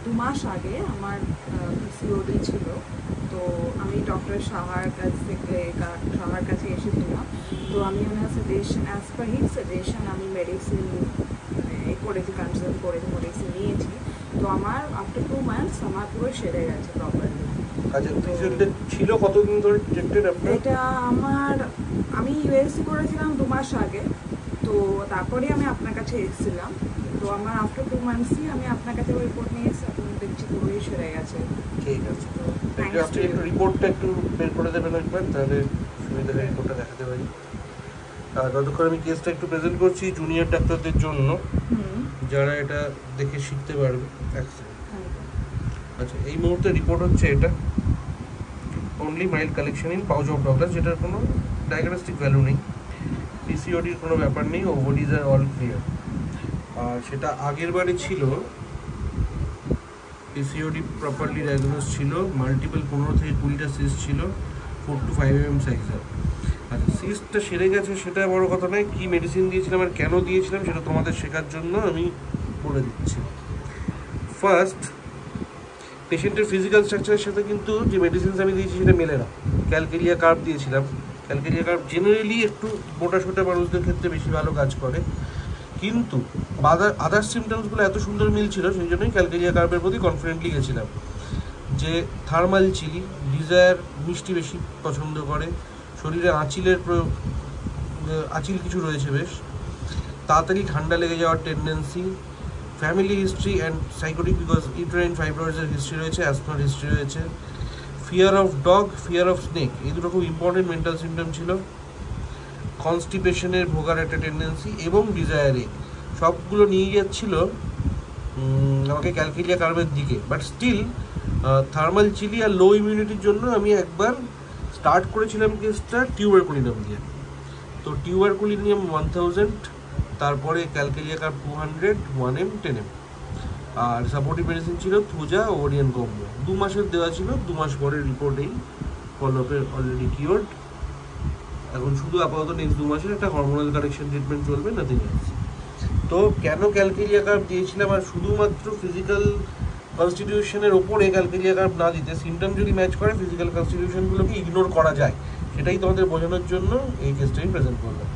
2 মাস আগে আমার পিসিওডি ছিল। তো আমি ডক্টর সাহার কাছে এসেছিলাম। তো আমি ওনার suggestion, as per his suggestion আমি মেডিসিন করেছি, কনসাল্ট করেছি, মেডিসিন নিয়েছি। তো আমার আফটার 2 মান্থস আমার পুরো সেরে গেছে প্রপারলি। আচ্ছা, পিসিওডিটা ছিল কতদিন ধরে ডিটেক্টেড আপনার? এটা আমি ইউএসসি করেছিলাম 2 মাস আগে। তো তারপরে আমি আপনার কাছে এসেছিলাম। তো আমার আফটার 2 মান্থসই আমি আপনার কাছে রিপোর্ট নিয়েছি, এখন দেখছি পুরোই সেরে গেছে। ঠিক আছে, আপনি একটু রিপোর্টটা একটু বের করে দেবেন একবার, তাহলে সুবিধা হয় রিপোর্টটা দেখাতে পারি। আর ততক্ষণ আমি কেসটা একটু প্রেজেন্ট করছি জুনিয়র ডাক্তারদের জন্য, যারা এটা দেখে শিখতে পারবে। আচ্ছা, এই মুহূর্তে রিপোর্ট হচ্ছে এটা only mild collection in pouch of Douglas, যেটার কোনো ডায়াগনস্টিক ভ্যালু নেই, পিসিওডির কোনো ব্যাপার নেই, ওভারিজ আর অল ক্লিয়ার। আর সেটা আগের বারে ছিল পিসিওডি প্রপারলি ডায়াগনোস ছিল, মাল্টিপল 15 থেকে 20টা সিস্ট ছিল, 4 to 5 mm সাইজের। আচ্ছা, সিস্টটা সেরে গেছে সেটা বড় কথা নয়, কী মেডিসিন দিয়েছিলাম আর কেন দিয়েছিলাম সেটা তোমাদের শেখার জন্য আমি বলে দিচ্ছি। ফার্স্ট, পেশেন্টের ফিজিক্যাল স্ট্রাকচারের সাথে কিন্তু যে মেডিসিনস আমি দিয়েছি সেটা মেলে না। ক্যালকেরিয়া কার্ব দিয়েছিলাম। ক্যালকেরিয়া কার্ব জেনারেলি একটু মোটা সোটা মানুষদের ক্ষেত্রে বেশি ভালো কাজ করে, কিন্তু আদার্স সিমটমসগুলো এত সুন্দর মিলছিল, সেই জন্যই ক্যালকেরিয়া কার্বের প্রতি কনফিডেন্টলি গেছিলাম। যে থার্মাল চিলি, ডিজায়ার মিষ্টি বেশি পছন্দ করে, শরীরে আঁচিল কিছু রয়েছে বেশ, তাড়াতাড়ি ঠান্ডা লেগে যাওয়ার tendency, family history and psychotic because uterine ফাইব্রয়েডসের হিস্ট্রি রয়েছে, অ্যাসমার হিস্ট্রি রয়েছে, fear of dog, fear of snake, এই দুটো খুব ইম্পর্টেন্ট মেন্টাল সিমটম ছিল, কনস্টিপেশনের ভোগার একটা টেন্ডেন্সি এবং ডিজায়ারে, সবগুলো নিয়ে যাচ্ছিল আমাকে ক্যালকেরিয়া কার্বের দিকে। বাট স্টিল থার্মাল চিলি আর লো ইমিউনিটির জন্য আমি একবার স্টার্ট করেছিলাম কেসটা টিউবারকুলিনাম দিয়ে। তো টিউবারকুলিনিয়াম 1000, তারপরে ক্যালকেরিয়া কার্ব 200, 1M, 10M, আর সাপোর্টিভ মেডিসিন ছিল থুজা, ওরিয়ান কম্বো। 2 মাসের দেওয়া ছিল, 2 মাস পরের রিপোর্টেই ফলোআপে অলরেডি কিওর্ড। এখন শুধু আপাতত নেক্সট 2 মাসের একটা হরমোনাল কারেকশন ট্রিটমেন্ট চলবে, নাথিং এলস। তো কেন ক্যালকেরিয়া কার্ব দিয়েছিলাম, আর শুধুমাত্র ফিজিক্যাল কনস্টিটিউশনের ওপরে ক্যালকেরিয়া কার্ব না দিতে, সিমটম যদি ম্যাচ করে ফিজিক্যাল কনস্টিটিউশনগুলোকে ইগনোর করা যায়, সেটাই তোমাদের বোঝানোর জন্য এই কেসটা আমি প্রেজেন্ট করলাম।